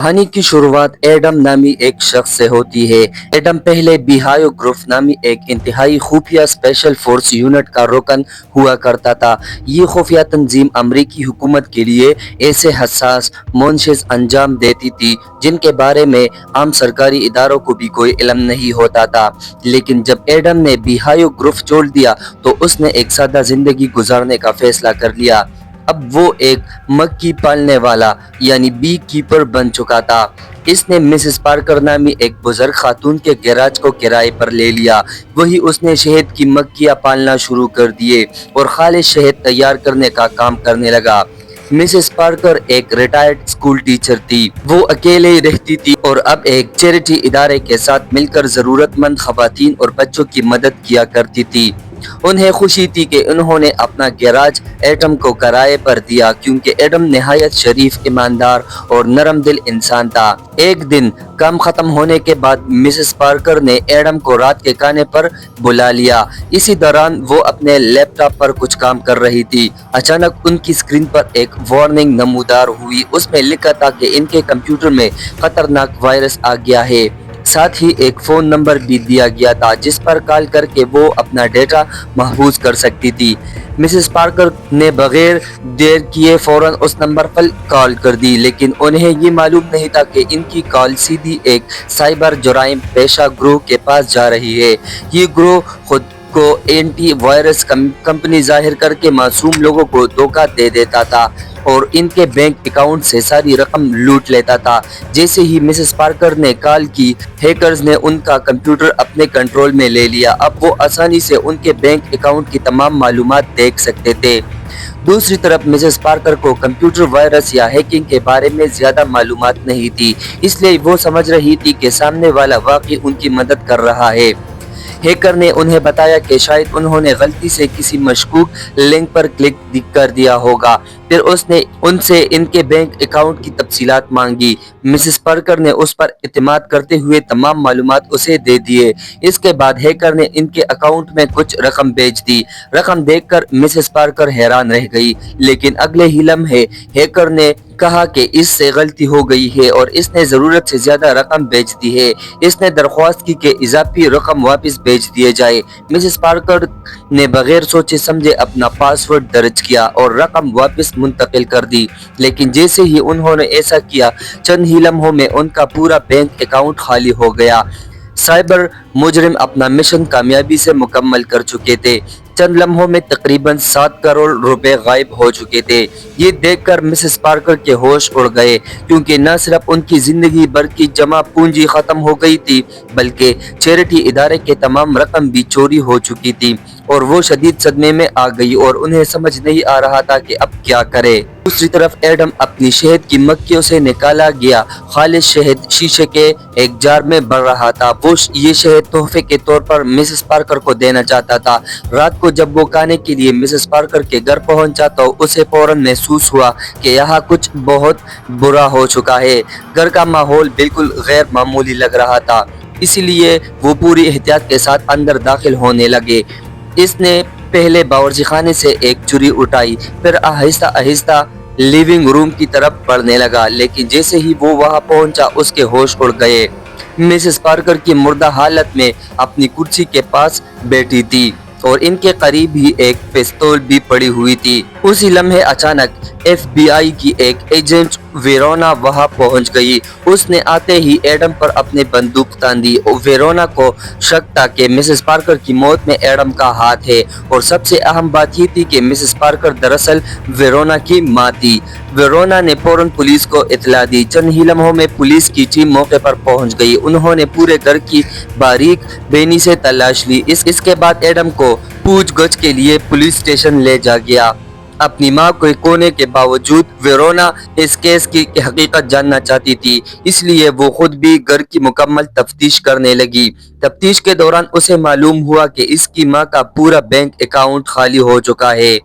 कहानी की शुरुआत एडम नामी एक शख्स से होती है। एडम पहले बिहायो ग्रुप नामी एक इंतहाई खुफिया स्पेशल फोर्स यूनिट का रुकन हुआ करता था। ये खुफिया तंजीम अमरीकी हुकूमत के लिए ऐसे हसास मुनशिस अंजाम देती थी जिनके बारे में आम सरकारी इदारों को भी कोई इल्म नहीं होता था। लेकिन जब एडम ने बिहायो ग्रुप छोड़ दिया तो उसने एक सादा जिंदगी गुजारने का फैसला कर लिया। अब वो एक मक्खी पालने वाला यानी बी कीपर बन चुका था। इसने मिसेस पार्कर नामी एक बुजुर्ग खातून के गैराज को किराए पर ले लिया। वही उसने शहद की मक्खियाँ पालना शुरू कर दिए और खालिश शहद तैयार करने का काम करने लगा। मिसेस पार्कर एक रिटायर्ड स्कूल टीचर थी। वो अकेले ही रहती थी और अब एक चैरिटी इदारे के साथ मिलकर जरूरतमंद खवातीन और बच्चों की मदद किया करती थी। उन्हें खुशी थी कि उन्होंने अपना गैराज एडम को किराए पर दिया क्योंकि एडम निहायत शरीफ, ईमानदार और नरम दिल इंसान था। एक दिन काम खत्म होने के बाद मिसेस पार्कर ने एडम को रात के खाने पर बुला लिया। इसी दौरान वो अपने लैपटॉप पर कुछ काम कर रही थी। अचानक उनकी स्क्रीन पर एक वार्निंग नमूदार हुई। उसमें लिखा था कि इनके कंप्यूटर में खतरनाक वायरस आ गया है। साथ ही एक फोन नंबर भी दिया गया था जिस पर कॉल करके वो अपना डेटा महफूज कर सकती थी। मिसेस पार्कर ने बगैर देर किए फौरन उस नंबर पर कॉल कर दी, लेकिन उन्हें ये मालूम नहीं था कि इनकी कॉल सीधी एक साइबर जुराइम पेशा ग्रोह के पास जा रही है। ये ग्रोह खुद को एंटी वायरस कंपनी जाहिर करके मासूम लोगों को धोखा दे देता था और इनके बैंक अकाउंट से सारी रकम लूट लेता था। जैसे ही मिसेस पार्कर ने कॉल की, हैकर्स ने उनका कंप्यूटर अपने कंट्रोल में ले लिया। अब वो आसानी से उनके बैंक अकाउंट की तमाम मालूमात देख सकते थे। दूसरी तरफ मिसेस पार्कर को कंप्यूटर वायरस या हैकिंग के बारे में ज्यादा मालूमात नहीं थी, इसलिए वो समझ रही थी कि सामने वाला वाकई उनकी मदद कर रहा है। हैकर ने उन्हें बताया कि शायद उन्होंने गलती से किसी मशकूक लिंक पर क्लिक कर दिया होगा। फिर उसने उनसे इनके बैंक अकाउंट की तफसीलात मांगी। मिसेस पार्कर ने उस पर इत्मीनान करते हुए तमाम मालूमात उसे दे दिए। इसके बाद हैकर ने इनके अकाउंट में कुछ रकम भेज दी। रकम देखकर मिसेस पार्कर हैरान रह गई, लेकिन अगले ही लम्हे हैकर ने कहा कि इससे गलती हो गई है और इसने जरूरत से ज्यादा रकम भेज दी है। इसने दरख्वास्त की कि इजाफी रकम वापस भेज दिए जाए। मिसेस पार्कर ने बगैर सोचे समझे अपना पासवर्ड दर्ज किया और रकम वापस मुंतकिल कर दी, लेकिन जैसे ही उन्होंने ऐसा किया, चंद ही लम्हों में उनका पूरा बैंक अकाउंट खाली हो गया। साइबर मुजरिम अपना मिशन कामयाबी से मुकम्मल कर चुके थे। चंद लम्हों में तकरीबन 7 करोड़ रुपए गायब हो चुके थे। ये देखकर मिसेस पार्कर के होश उड़ गए, क्योंकि न सिर्फ उनकी जिंदगी भर की जमा पूंजी खत्म हो गई थी, बल्कि चैरिटी इदारे के तमाम रकम भी चोरी हो चुकी थी और वो शदीद सदमे में आ गई और उन्हें समझ नहीं आ रहा था कि अब क्या करे। दूसरी तरफ एडम अपनी शहद की मक्खियों से निकाला गया खालिश शहद शीशे के एक जार में भर रहा था। वो ये शहद तोहफे के तौर पर मिसेस पार्कर को देना चाहता था। रात को जब वो खाने के लिए मिसेस पार्कर के घर पहुंचा तो उसे फौरन महसूस हुआ कि यहाँ कुछ बहुत बुरा हो चुका है। घर का माहौल बिल्कुल गैर मामूली लग रहा था, इसीलिए वो पूरी एहतियात के साथ अंदर दाखिल होने लगे। इसने पहले बावर्ची खाने से एक छुरी उठाई, फिर आहिस्ता आहिस्ता लिविंग रूम की तरफ बढ़ने लगा, लेकिन जैसे ही वो वहां पहुंचा उसके होश उड़ गए। मिसेस पार्कर की मुर्दा हालत में अपनी कुर्सी के पास बैठी थी और इनके करीब ही एक पिस्तौल भी पड़ी हुई थी। उसी लम्हे अचानक FBI की एक एजेंट वेरोना वहां पहुंच गई। उसने आते ही एडम पर अपनी बंदूक तान दी। वेरोना को शक था कि मिसेस पार्कर की मौत में एडम का हाथ है और सबसे अहम बात ये थी कि मिसेस पार्कर दरअसल वेरोना की मां थी। वेरोना ने फौरन पुलिस को इत्तला दी। चंद ही लम्हों में पुलिस की टीम मौके पर पहुंच गई। उन्होंने पूरे घर की बारीक बेनी से तलाश ली। इसके बाद एडम को पूछगछ के लिए पुलिस स्टेशन ले जा गया। अपनी मां को खोने के बावजूद वेरोना इस केस की हकीकत जानना चाहती थी, इसलिए वो खुद भी घर की मुकम्मल तफ्तीश करने लगी। तफ्तीश के दौरान उसे मालूम हुआ कि इसकी मां का पूरा बैंक अकाउंट खाली हो चुका है।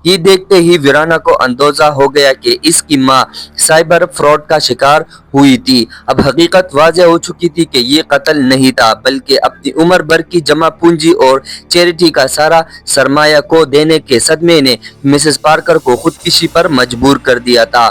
ये देखते ही वीराना को अंदाजा हो गया कि इसकी मां साइबर फ्रॉड का शिकार हुई थी। अब हकीकत वाज़ेह हो चुकी थी कि ये कत्ल नहीं था, बल्कि अपनी उम्र भर की जमा पूंजी और चैरिटी का सारा सरमाया को देने के सदमे ने मिसेस पार्कर को खुदकुशी पर मजबूर कर दिया था।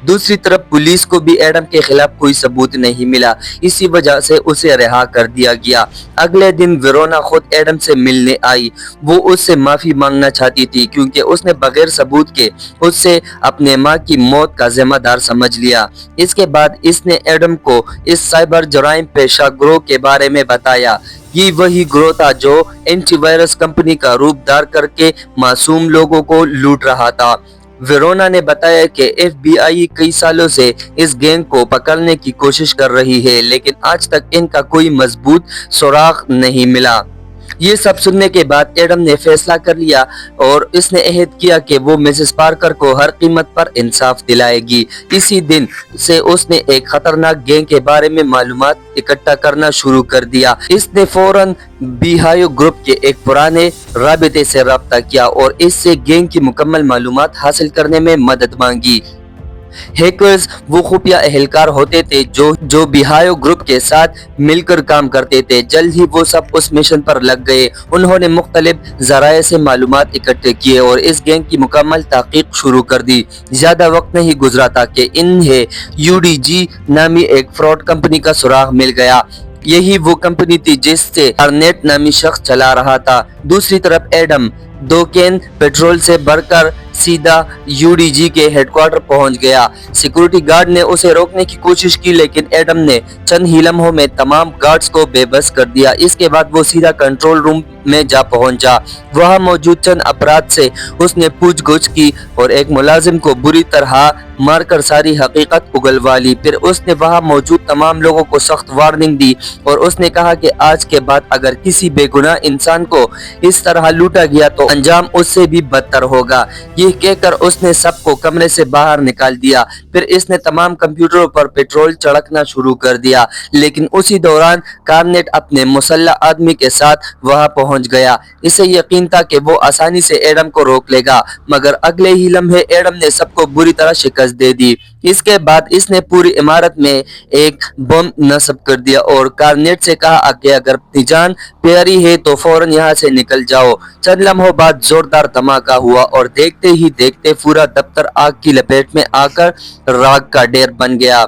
दूसरी तरफ पुलिस को भी एडम के खिलाफ कोई सबूत नहीं मिला, इसी वजह से उसे रिहा कर दिया गया। अगले दिन वेरोना खुद एडम से मिलने आई। वो उससे माफी मांगना चाहती थी क्योंकि उसने बगैर सबूत के उससे अपने माँ की मौत का जिम्मेदार समझ लिया। इसके बाद इसने एडम को इस साइबर जराइम पेशा ग्रोह के बारे में बताया। ये वही ग्रोह था जो एंटीवायरस कंपनी का रूप धार करके मासूम लोगों को लूट रहा था। वेरोना ने बताया कि FBI कई सालों से इस गैंग को पकड़ने की कोशिश कर रही है, लेकिन आज तक इनका कोई मजबूत सुराग नहीं मिला। ये सब सुनने के बाद एडम ने फैसला कर लिया और इसने अहद किया कि वो मिसेस पार्कर को हर कीमत पर इंसाफ दिलाएगी। इसी दिन से उसने एक खतरनाक गैंग के बारे में मालूमात इकट्ठा करना शुरू कर दिया। इसने फौरन बिहायो ग्रुप के एक पुराने राबिते से राब्ता किया और इससे गैंग की मुकम्मल मालूमात हासिल करने में मदद मांगी। हैकर्स वो खुफिया एहलकार होते थे जो बिहायो ग्रुप के साथ मिलकर काम करते थे। जल्द ही वो सब उस मिशन पर लग गए। उन्होंने मुख्तलिफ जराये से मालूमात इकट्ठे किए और इस गैंग की मुकम्मल तहकीक शुरू कर दी। ज्यादा वक्त नहीं गुजरा था कि इन्हें UDG नामी एक फ्रॉड कंपनी का सुराग मिल गया। यही वो कंपनी थी जिससे कार्नेट नामी शख्स चला रहा था। दूसरी तरफ एडम 2 कैन पेट्रोल से भरकर सीधा UDG के हेडक्वार्टर पहुंच गया। सिक्योरिटी गार्ड ने उसे रोकने की कोशिश की, लेकिन एडम ने चंद ही लम्हों में तमाम गार्ड्स को बेबस कर दिया। इसके बाद वो सीधा कंट्रोल रूम में जा पहुंचा। वहां मौजूद चंद अपराध से उसने पूछगछ की और एक मुलाजिम को बुरी तरह मारकर सारी हकीकत उगलवा ली। फिर उसने वहां मौजूद तमाम लोगों को सख्त वार्निंग दी और उसने कहा कि आज के बाद अगर किसी बेगुनाह इंसान को इस तरह लूटा गया तो अंजाम उससे भी बदतर होगा। ये कहकर उसने सबको कमरे से बाहर निकाल दिया। फिर इसने तमाम कंप्यूटरों पर पेट्रोल छिड़कना शुरू कर दिया, लेकिन उसी दौरान कार्नेट अपने मुसल्लह आदमी के साथ वहां पहुंच गया। इसे यकीन था कि वो आसानी से एडम को रोक लेगा, मगर अगले ही लम्हे एडम ने सबको बुरी तरह शिकस्त दे दी। इसके बाद इसने पूरी इमारत में एक बम नस्ब कर दिया और कार्नेट से कहा कि अगर अपनी जान प्यारी है तो फौरन यहाँ से निकल जाओ। चंद लम्हों बाद जोरदार धमाका हुआ और देखते ही देखते पूरा दफ्तर आग की लपेट में आकर राख का ढेर बन गया।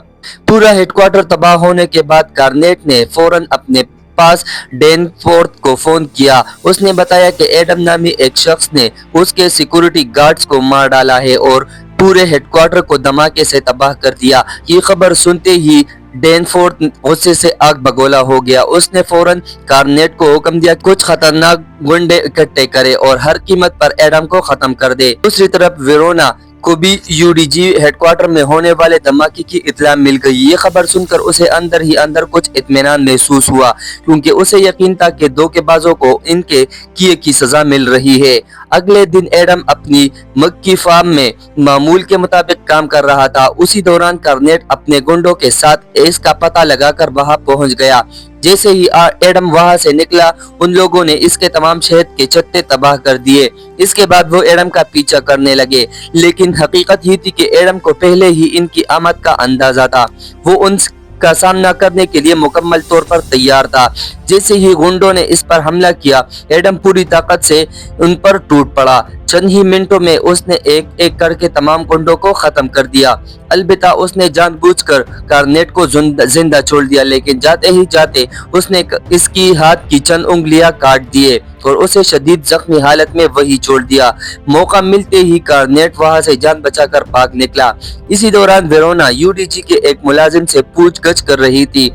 पूरा हेडक्वार्टर तबाह होने के बाद कार्नेट ने फौरन अपने पास डेनफोर्थ को फोन किया। उसने बताया कि एडम नामी एक शख्स ने उसके सिक्योरिटी गार्ड्स को मार डाला है और पूरे हेडक्वार्टर को धमाके से तबाह कर दिया। ये खबर सुनते ही डेनफोर्थ गुस्से से आग बगोला हो गया। उसने फौरन कार्नेट को हुक्म दिया कुछ खतरनाक गुंडे इकट्ठे करे और हर कीमत पर एडम को खत्म कर दे। दूसरी तरफ वेरोना को भी UDG हेडक्वार्टर में होने वाले धमाके की इत्तला मिल गई। ये खबर सुनकर उसे अंदर ही अंदर कुछ इत्मीनान महसूस हुआ, क्योंकि उसे यकीन था कि धोखेबाजों को इनके किए की सजा मिल रही है। अगले दिन एडम अपनी मक्की फार्म में मामूल के मुताबिक काम कर रहा था। उसी दौरान कार्नेट अपने गुंडों के साथ इसका पता लगाकर वहां पहुंच गया। जैसे ही एडम वहां से निकला, उन लोगों ने इसके तमाम शहद के चट्टे तबाह कर दिए। इसके बाद वो एडम का पीछा करने लगे, लेकिन हकीकत ये थी कि एडम को पहले ही इनकी आमद का अंदाजा था। वो उनका सामना करने के लिए मुकम्मल तौर पर तैयार था। जैसे ही गुंडों ने इस पर हमला किया, एडम पूरी ताकत से उन पर टूट पड़ा। चंद ही मिनटों में उसने एक एक करके तमाम गुंडों को खत्म कर दिया। अलबत्ता उसने जानबूझकर कार्नेट को जिंदा छोड़ दिया, लेकिन जाते ही जाते उसने इसकी हाथ की चंद उंगलियां काट दिए और उसे शदीद जख्मी हालत में वही छोड़ दिया। मौका मिलते ही कार्नेट वहां से जान बचाकर भाग निकला। इसी दौरान वेरोना UDG के एक मुलाजिम से पूछगछ कर रही थी।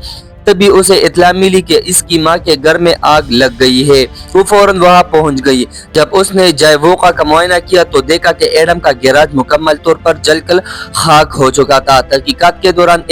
तभी उसे इत्तला मिली कि इसकी मां के घर में आग लग गई है। वो फौरन वहां पहुंच गई। जब उसने जायवोका का मुआयना किया तो देखा कि एडम का गैराज मुकम्मल तौर पर जलकर खाक हो चुका था। तहकीकात के दौरान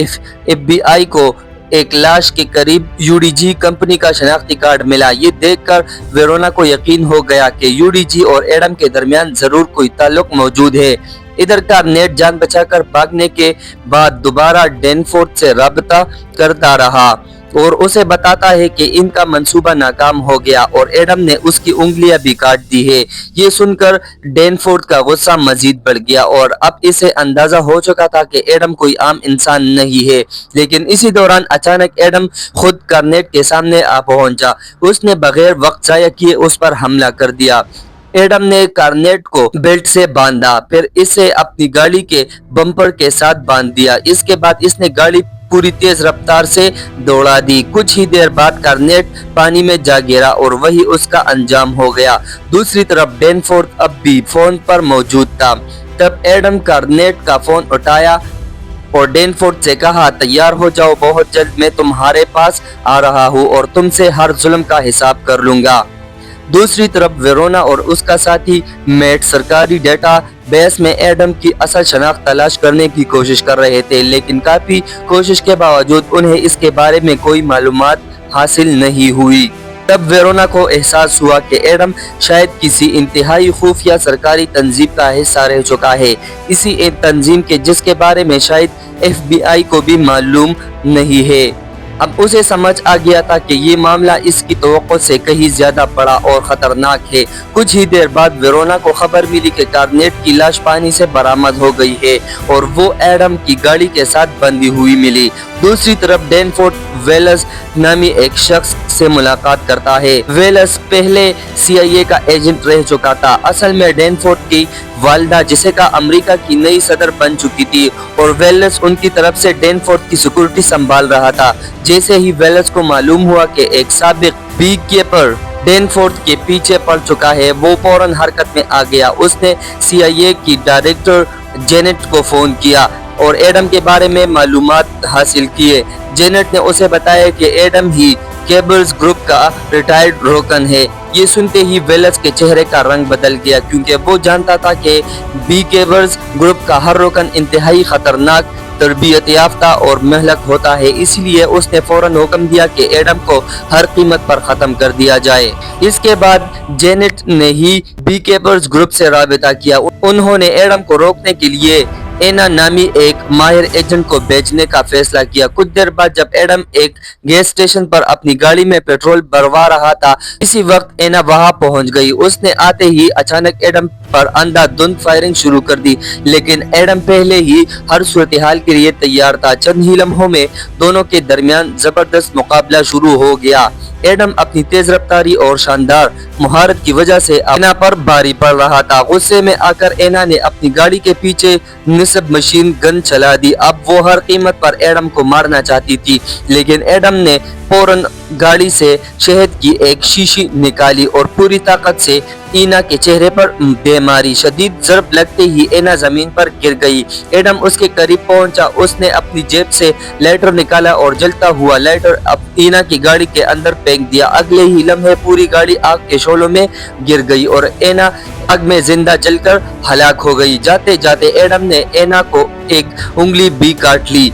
FBI को एक लाश के करीब UDG कंपनी का शनाख्ती कार्ड मिला। ये देखकर वेरोना को यकीन हो गया कि UDG और एडम के दरमियान जरूर कोई ताल्लुक मौजूद है। इधर कार्नेट जान बचाकर भागने के बाद दोबारा डेनफोर्थ से राब्ता करता रहा और उसे बताता है कि इनका मंसूबा नाकाम हो गया और एडम ने उसकी उंगलियां भी काट दी है। ये सुनकर डेनफोर्थ का गुस्सा मजीद बढ़ गया और अब इसे अंदाजा हो चुका था कि एडम कोई आम इंसान नहीं है। लेकिन इसी दौरान अचानक एडम खुद कार्नेट के सामने आ पहुंचा। उसने बगैर वक्त जाया किए उस पर हमला कर दिया। एडम ने कार्नेट को बेल्ट से बांधा, फिर इसे अपनी गाड़ी के बम्पर के साथ बांध दिया। इसके बाद इसने गाड़ी पूरी तेज रफ्तार से दौड़ा दी। कुछ ही देर बाद कार्नेट पानी में जा गिरा और वही उसका अंजाम हो गया। दूसरी तरफ डेनफोर्थ अब भी फोन पर मौजूद था। तब एडम कार्नेट का फोन उठाया और डेनफोर्थ से कहा, तैयार हो जाओ, बहुत जल्द मैं तुम्हारे पास आ रहा हूँ और तुमसे हर जुल्म का हिसाब कर लूंगा। दूसरी तरफ वेरोना और उसका साथी मैट सरकारी डेटा बेस में एडम की असल शनाख्त तलाश करने की कोशिश कर रहे थे, लेकिन काफी कोशिश के बावजूद उन्हें इसके बारे में कोई मालूमात हासिल नहीं हुई। तब वेरोना को एहसास हुआ कि एडम शायद किसी इंतहाई खुफिया सरकारी तंजीम का हिस्सा रह चुका है, इसी एक तंजीम के जिसके बारे में शायद FBI को भी मालूम नहीं है। अब उसे समझ आ गया था कि ये मामला इसकी तवक्को से कहीं ज्यादा बड़ा और खतरनाक है। कुछ ही देर बाद वेरोना को खबर मिली कि कार्नेट की लाश पानी से बरामद हो गई है और वो एडम की गाड़ी के साथ बंधी हुई मिली। दूसरी तरफ डेनफोर्थ वेल्स नामी एक शख्स से मुलाकात करता है। वेल्स पहले CIA का एजेंट रह चुका था। असल में डेनफोर्थ की वालिदा जेसिका अमेरिका की नई सदर बन चुकी थी और वेल्स उनकी तरफ से डेनफोर्थ की सिक्योरिटी संभाल रहा था। जैसे ही वेल्स को मालूम हुआ कि एक साबिक बी कीपर डेनफोर्थ के पीछे पड़ चुका है, वो फौरन हरकत में आ गया। उसने CIA की डायरेक्टर जेनेट को फोन किया और एडम के बारे में मालूमात हासिल किए। जेनेट ने उसे बताया कि एडम ही केबल्स ग्रुप का रिटायर्ड रोकन है। ये सुनते ही वेल्स के चेहरे का रंग बदल गया, क्योंकि वो जानता था कि बी केबल्स ग्रुप का हर रोकन इंतहाई खतरनाक, तरबियत याफ्ता और महलक होता है। इसलिए उसने फौरन हुक्म दिया कि एडम को हर कीमत पर खत्म कर दिया जाए। इसके बाद जेनेट ने ही बी केबल्स ग्रुप से राबिता किया। उन्होंने एडम को रोकने के लिए एना नामी एक माहिर एजेंट को भेजने का फैसला किया। कुछ देर बाद जब एडम एक गैस स्टेशन पर अपनी गाड़ी में पेट्रोल भरवा रहा था, इसी वक्त एना वहां पहुंच गई। उसने आते ही अचानक एडम पर अंधाधुंध फायरिंग शुरू कर दी, लेकिन एडम पहले ही हर सूरत-ए-हाल के लिए तैयार था। चंद ही लम्हों में दोनों के दरमियान जबरदस्त मुकाबला शुरू हो गया। एडम अपनी तेज रफ्तारी और शानदार महारत की वजह से एना पर भारी पड़ रहा था। गुस्से में आकर एना ने अपनी गाड़ी के पीछे निस्ब मशीन गन चला दी। अब वो हर कीमत पर एडम को मारना चाहती थी, लेकिन एडम ने फौरन गाड़ी से शहद की एक शीशी निकाली और पूरी ताकत से एना के चेहरे पर दे मारी। शदीद ज़रब लगते ही एना जमीन पर गिर गई। एडम उसके करीब पहुंचा। उसने अपनी जेब से लाइटर निकाला और जलता हुआ लाइटर अब एना की गाड़ी के अंदर फेंक दिया। अगले ही लम्हे पूरी गाड़ी आग के शोलों में गिर गई और एना आग में जिंदा जलकर हलाक हो गई। जाते जाते एडम ने एना को एक उंगली भी काट ली।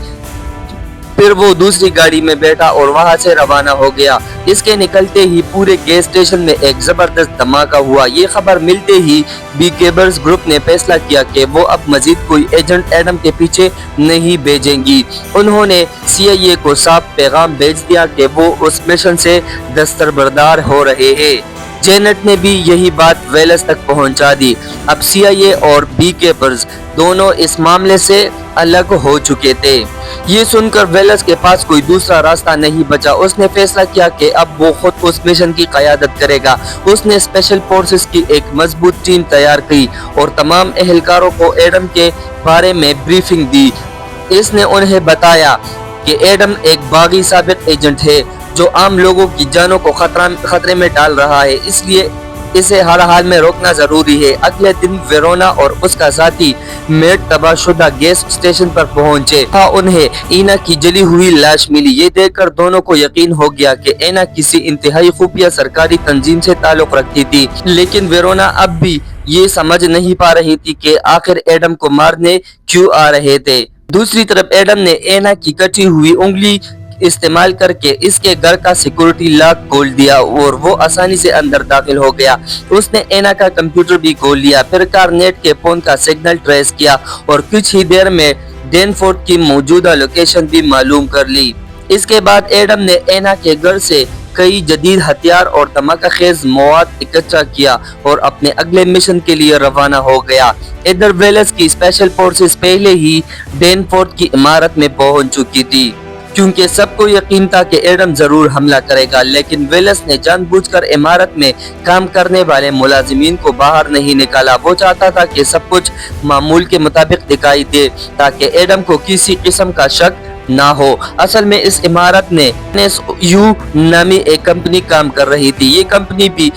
फिर वो दूसरी गाड़ी में बैठा और वहां से रवाना हो गया। इसके निकलते ही पूरे गैस स्टेशन में एक जबरदस्त धमाका हुआ। ये खबर मिलते ही बी केबल्स ग्रुप ने फैसला किया कि वो अब मजीद कोई एजेंट एडम के पीछे नहीं भेजेंगी। उन्होंने CIA को साफ पैगाम भेज दिया कि वो उस मिशन से दस्तबरदार हो रहे हैं। जेनेट ने भी यही बात वेल्स तक पहुंचा दी। अब CIA और बी केबल्स दोनों इस मामले से अलग हो चुके थे। ये सुनकर वेल्स के पास कोई दूसरा रास्ता नहीं बचा। उसने फैसला किया कि अब वो खुद उस मिशन की क़यादत करेगा। उसने स्पेशल फोर्सेस की एक मजबूत टीम तैयार की और तमाम एहलकारों को एडम के बारे में ब्रीफिंग दी। इसने उन्हें बताया कि एडम एक बागी साबिक एजेंट है जो आम लोगों की जानों को खतरे में डाल रहा है, इसलिए इसे हर हाल में रोकना जरूरी है। अगले दिन वेरोना और उसका साथी मैट तबाहशुदा गैस स्टेशन पर पहुंचे। उन्हें एना की जली हुई लाश मिली। ये देखकर दोनों को यकीन हो गया कि एना किसी इंतहाई खुफिया सरकारी तंजीम से ताल्लुक रखती थी, लेकिन वेरोना अब भी ये समझ नहीं पा रही थी कि आखिर एडम को मारने क्यों आ रहे थे। दूसरी तरफ एडम ने एना की कटी हुई उंगली इस्तेमाल करके इसके घर का सिक्योरिटी लॉक खोल दिया और वो आसानी से अंदर दाखिल हो गया। उसने एना का कंप्यूटर भी खोल लिया, फिर कार्नेट के फोन का सिग्नल ट्रेस किया और कुछ ही देर में डेनफोर्थ की मौजूदा लोकेशन भी मालूम कर ली। इसके बाद एडम ने एना के घर से कई जदीद हथियार और धमाका खेज मवाद इकट्ठा किया और अपने अगले मिशन के लिए रवाना हो गया। इधर वेल्स की स्पेशल फोर्सेस पहले ही डेनफोर्थ की इमारत में पहुंच चुकी थी। क्योंकि सबको यकीन था कि एडम जरूर हमला करेगा, लेकिन वेल्स ने जानबूझकर इमारत में काम करने वाले मुलाजिमीन को बाहर नहीं निकाला। वो चाहता था कि सब कुछ मामूल के मुताबिक दिखाई दे ताकि एडम को किसी किस्म का शक ना हो। असल में इस इमारत में NSU नामी एक कंपनी काम कर रही थी। ये कंपनी भी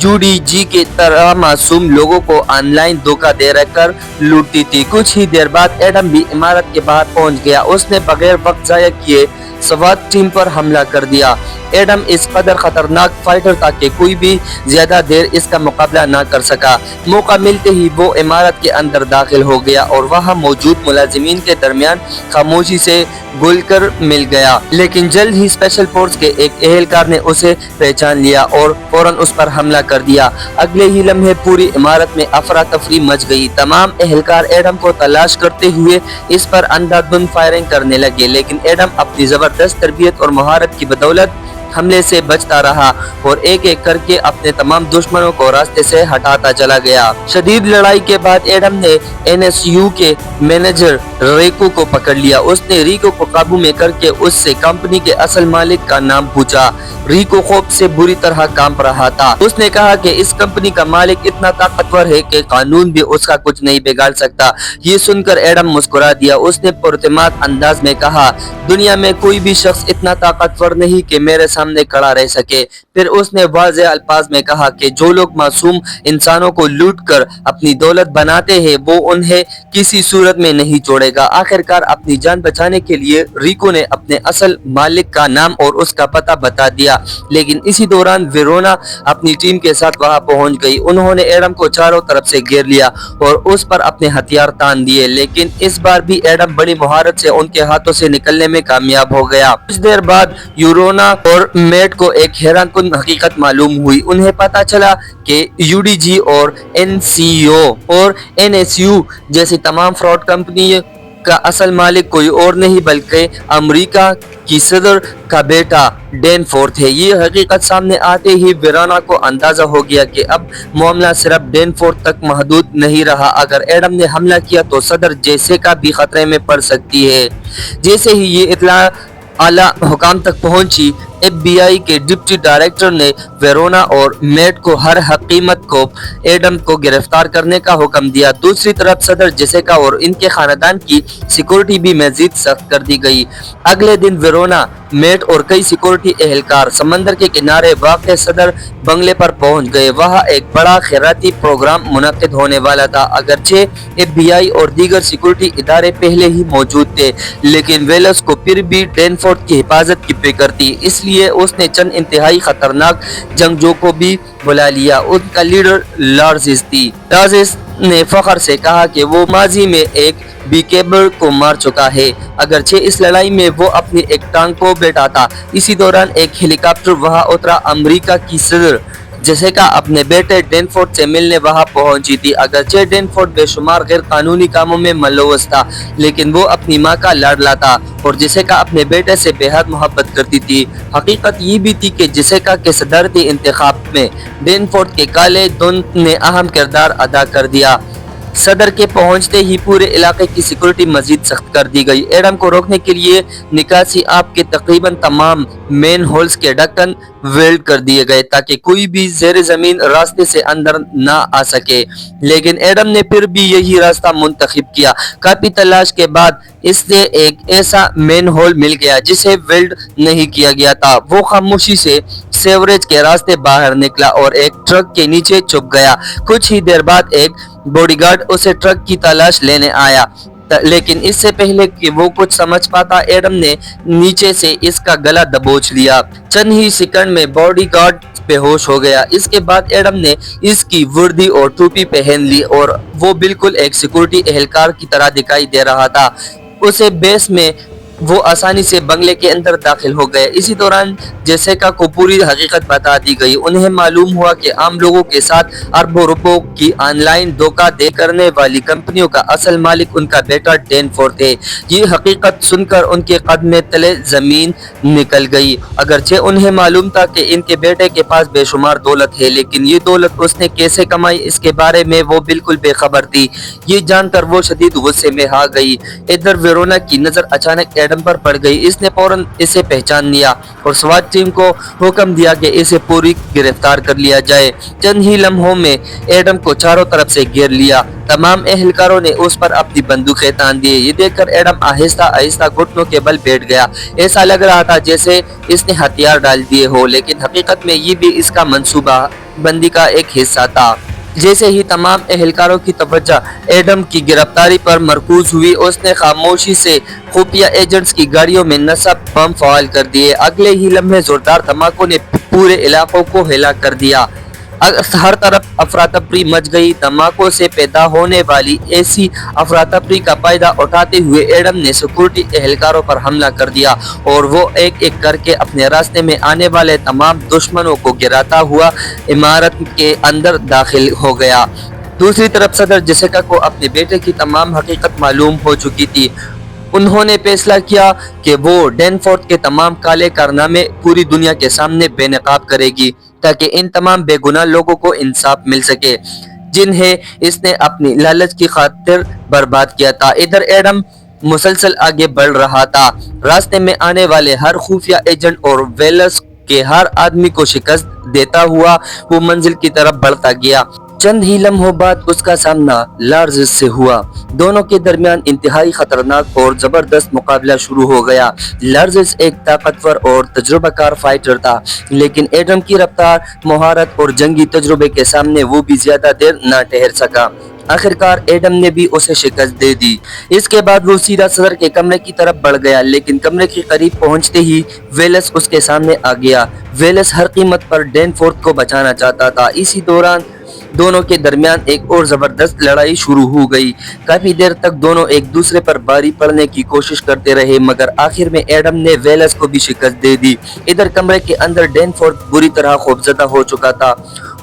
UDG के तरह मासूम लोगों को ऑनलाइन धोखा दे कर लूटती थी। कुछ ही देर बाद एडम भी इमारत के बाहर पहुंच गया। उसने बगैर वक्त जाया किए स्वाट टीम पर हमला कर दिया। एडम इस कदर खतरनाक फाइटर था कि कोई भी ज्यादा देर इसका मुकाबला ना कर सका। मौका मिलते ही वो इमारत के अंदर दाखिल हो गया और वहां मौजूद मुलाजिमीन के दरमियान खामोशी से घुलकर मिल गया। लेकिन जल्द ही स्पेशल फोर्स के एक एहलकार ने उसे पहचान लिया और फौरन उस पर हमला कर दिया। अगले ही लम्हे पूरी इमारत में अफरा तफरी मच गई। तमाम एहलकार एडम को तलाश करते हुए इस पर अंधाधुंध फायरिंग करने लगे, लेकिन एडम अपनी जबरदस्त तरबियत और महारत की बदौलत हमले से बचता रहा और एक एक करके अपने तमाम दुश्मनों को रास्ते से हटाता चला गया। शदीद लड़ाई के बाद एडम ने NSU के मैनेजर रिको को पकड़ लिया। उसने रिको को काबू में करके उससे कंपनी के असल मालिक का नाम पूछा। रिको खौफ से बुरी तरह कांप रहा था। उसने कहा कि इस कंपनी का मालिक इतना ताकतवर है कि कानून भी उसका कुछ नहीं बिगाड़ सकता। ये सुनकर एडम मुस्कुरा दिया। उसने पुरतमाद अंदाज में कहा, दुनिया में कोई भी शख्स इतना ताकतवर नहीं कि मेरे सामने खड़ा रह सके। फिर उसने वाज़ेह अल्फाज में कहा कि जो लोग मासूम इंसानों को लूट कर अपनी दौलत बनाते हैं वो उन्हें किसी सूरत में नहीं छोड़ेगा। आखिरकार अपनी जान बचाने के लिए रिको ने अपने असल मालिक का नाम और उसका पता बता दिया, लेकिन इसी दौरान वेरोना अपनी टीम के साथ वहां पहुंच गई। उन्होंने एडम को चारों तरफ से घेर लिया और उस पर अपने हथियार तान दिए, लेकिन इस बार भी एडम बड़ी महारत से उनके हाथों से निकलने में कामयाब हो गया। कुछ देर बाद यूरोना और मेट को एक हैरानकुन हकीकत मालूम हुई। उन्हें पता चला कि UDG और NCO और NSU जैसी तमाम फ्रॉड कंपनी का असल मालिक कोई और नहीं बल्कि अमेरिका की सदर का बेटा डैनफोर्थ है। ये हकीकत सामने आते ही वेरोना को अंदाजा हो गया कि अब मामला सिर्फ डैनफोर्थ तक महदूद नहीं रहा। अगर एडम ने हमला किया तो सदर जेसिका भी खतरे में पड़ सकती है। जैसे ही ये इत्तला आला हुकाम तक पहुंची, FBI के डिप्टी डायरेक्टर ने वेरोना और मेट को हर कीमत को एडम को गिरफ्तार करने का हुक्म दिया। दूसरी तरफ सदर जेसिका और इनके खानदान की सिक्योरिटी भी मजीद सख्त कर दी गई। अगले दिन वेरोना, मेट और कई सिक्योरिटी एहलकार समंदर के किनारे वाक़ सदर बंगले पर पहुंच गए। वहां एक बड़ा खैराती प्रोग्राम मुनक्किद होने वाला था। अगरचे FBI और दीगर सिक्योरिटी इदारे पहले ही मौजूद थे, लेकिन वेल्स को फिर भी डैनफोर्थ की हिफाजत की फिक्र थी, इसलिए उसने चंद इंतहाई खतरनाक जंगजू को भी बुला लिया। उनका लीडर लार्जिस थी। लार्जिस ने फख्र से कहा कि वो माजी में एक बीकेबर को मार चुका है, अगरचे इस लड़ाई में वो अपनी एक टांग को बैठा था। इसी दौरान एक हेलीकॉप्टर वहां उतरा। अमेरिका की सदर जेसिका अपने बेटे डैनफोर्थ से मिलने वहां पहुंची थी। अगरचे डैनफोर्थ बेशुमार गैर कानूनी कामों में मुलव्वस था, लेकिन वो अपनी मां का लाडला था और जेसिका अपने बेटे से बेहद मोहब्बत करती थी। हकीकत ये भी थी कि जेसिका के सदरती इंतखाब में डैनफोर्थ के काले धुन ने अहम किरदार अदा कर दिया। सदर के पहुंचते ही पूरे इलाके की सिक्योरिटी मजीद सख्त कर दी गई। एडम को रोकने के लिए निकासी आप के तकरीबन तमाम मेन होल्स के ढक्कन वेल्ड कर दिए गए ताकि कोई भी जेर जमीन रास्ते से अंदर ना आ सके, लेकिन एडम ने फिर भी यही रास्ता मुंतखब किया। काफी तलाश के बाद इससे एक ऐसा मेन होल मिल गया जिसे वेल्ड नहीं किया गया था। वो खामोशी से सेवरेज के रास्ते बाहर निकला और एक ट्रक के नीचे छुप गया। कुछ ही देर बाद एक बॉडीगार्ड उसे ट्रक की तलाश लेने आया, लेकिन इससे पहले कि वो कुछ समझ पाता, एडम ने नीचे से इसका गला दबोच लिया। चंद ही सेकंड में बॉडीगार्ड बेहोश हो गया। इसके बाद एडम ने इसकी वर्दी और टोपी पहन ली और वो बिल्कुल एक सिक्योरिटी एहलकार की तरह दिखाई दे रहा था। उसे बेस में वो आसानी से बंगले के अंदर दाखिल हो गए। इसी दौरान जेसिका को पूरी हकीकत बता दी गई। उन्हें मालूम हुआ कि आम लोगों के साथ अरबों रुपयों की ऑनलाइन धोखा दे करने वाली कंपनियों का असल मालिक उनका बेटा डैनफोर्थ है। ये हकीकत सुनकर उनके कदम तले जमीन निकल गई। अगरचे उन्हें मालूम था कि इनके बेटे के पास बेशुमार दौलत है, लेकिन ये दौलत उसने कैसे कमाई इसके बारे में वो बिल्कुल बेखबर थी। ये जानकर वो शदीद गुस्से में आ गई। इधर वेरोना की नजर अचानक एडम पर पड़ गई। इसने फौरन इसे पहचान लिया और स्वाट टीम को हुक्म दिया कि इसे पूरी गिरफ्तार कर लिया जाए। चंद ही लम्हों में एडम को चारों तरफ से घेर लिया। तमाम एहलकारों ने उस पर अपनी बंदूकें तान दी। ये देखकर एडम आहिस्ता आहिस्ता घुटनों के बल बैठ गया। ऐसा लग रहा था जैसे इसने हथियार डाल दिए हो, लेकिन हकीकत में ये भी इसका मंसूबा बंदी का एक हिस्सा था। जैसे ही तमाम एहलकारों की तवज्जो एडम की गिरफ्तारी पर मरकूज हुई, उसने खामोशी से खुफिया एजेंट्स की गाड़ियों में नस्ब बम फाल कर दिए। अगले ही लम्हे जोरदार धमाकों ने पूरे इलाकों को हिला कर दिया। हर तरफ अफरा तफरी मच गई। धमाकों से पैदा होने वाली ऐसी अफरा तफरी का फायदा उठाते हुए एडम ने सिक्योरिटी एहलकारों पर हमला कर दिया और वो एक एक करके अपने रास्ते में आने वाले तमाम दुश्मनों को गिराता हुआ इमारत के अंदर दाखिल हो गया। दूसरी तरफ सदर जेसिका को अपने बेटे की तमाम हकीकत मालूम हो चुकी थी। उन्होंने फैसला किया कि वो डैनफोर्थ के तमाम काले कारनामे पूरी दुनिया के सामने बेनकाब करेगी, ताकि इन तमाम बेगुनाह लोगों को इंसाफ मिल सके जिन्हें इसने अपनी लालच की खातिर बर्बाद किया था। इधर एडम मुसलसल आगे बढ़ रहा था। रास्ते में आने वाले हर खुफिया एजेंट और वेलस के हर आदमी को शिकस्त देता हुआ वो मंजिल की तरफ बढ़ता गया। चंद ही लम्हों बाद उसका सामना लार्जिस से हुआ। दोनों के दरमियान इंतहाई खतरनाक और जबरदस्त मुकाबला शुरू हो गया। लार्जिस एक ताकतवर और तजुर्बाकार फाइटर था, लेकिन एडम की रफ्तार, महारत और जंगी तजुर्बे के सामने वो भी ज्यादा देर न ठहर सका। आखिरकार एडम ने भी उसे शिकस्त दे दी। इसके बाद वो सीधा सदर के कमरे की तरफ बढ़ गया, लेकिन कमरे के करीब पहुंचते ही वेलस उसके सामने आ गया। वेलस हर कीमत पर डैनफोर्थ को बचाना चाहता था। इसी दौरान दोनों के दरमियान एक और जबरदस्त लड़ाई शुरू हो गई। काफी देर तक दोनों एक दूसरे पर भारी पड़ने की कोशिश करते रहे, मगर आखिर में एडम ने वेलस को भी शिकस्त दे दी। इधर कमरे के अंदर डैनफोर्थ बुरी तरह खौफजदा हो चुका था।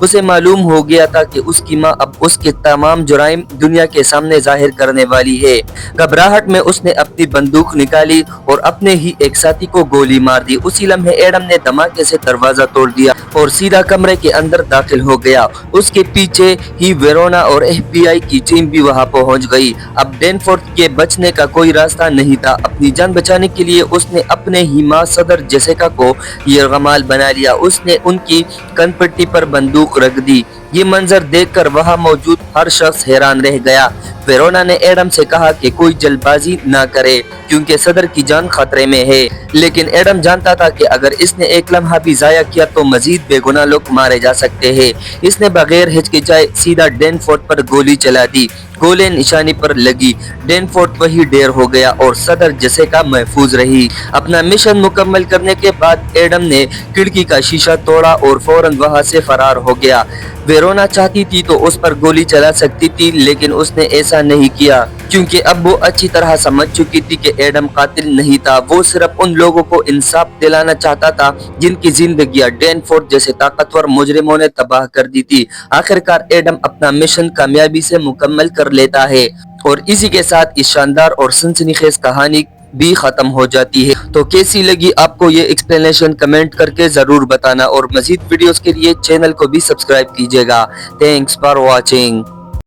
उसे मालूम हो गया था कि उसकी मां अब उसके तमाम जुराइम दुनिया के सामने जाहिर करने वाली है। घबराहट में उसने अपनी बंदूक निकाली और अपने ही एक साथी को गोली मार दी। उसी लम्हे एडम ने धमाके से दरवाजा तोड़ दिया और सीधा कमरे के अंदर दाखिल हो गया। उसके पीछे ही वेरोना और FBI की टीम भी वहां पहुंच गई। अब डैनफोर्थ के बचने का कोई रास्ता नहीं था। अपनी जान बचाने के लिए उसने अपने ही मां सदर जेसिका को यरगमाल बना लिया। उसने उनकी कनपट्टी पर बंदूक रख दी। ये मंजर देखकर वहां मौजूद हर शख्स हैरान रह गया। वेरोना ने एडम से कहा कि कोई जल्दबाजी ना करे, क्योंकि सदर की जान खतरे में है। लेकिन एडम जानता था कि अगर इसने एक लम्हा भी जाया किया तो मजीद बेगुनाह लोग मारे जा सकते हैं। इसने बगैर हिचकिचाए सीधा डैनफोर्थ पर गोली चला दी। गोली निशानी पर लगी। डैनफोर्थ वही ढेर हो गया और सदर जेसिका महफूज रही। अपना मिशन मुकम्मल करने के बाद एडम ने खिड़की का शीशा तोड़ा और फौरन वहां से फरार हो गया। वेरोना चाहती थी तो उस पर गोली चला सकती थी, लेकिन उसने ऐसा नहीं किया, क्योंकि अब वो अच्छी तरह समझ चुकी थी कि एडम कातिल नहीं था। वो सिर्फ उन लोगों को इंसाफ दिलाना चाहता था जिनकी जिंदगियां डैनफोर्थ जैसे ताकतवर मुजरिमों ने तबाह कर दी थी। आखिरकार एडम अपना मिशन कामयाबी से मुकम्मल कर लेता है और इसी के साथ इस शानदार और सनसनीखेज कहानी भी खत्म हो जाती है। तो कैसी लगी आपको ये एक्सप्लेनेशन कमेंट करके जरूर बताना और मजीद वीडियोस के लिए चैनल को भी सब्सक्राइब कीजिएगा। Thanks for watching.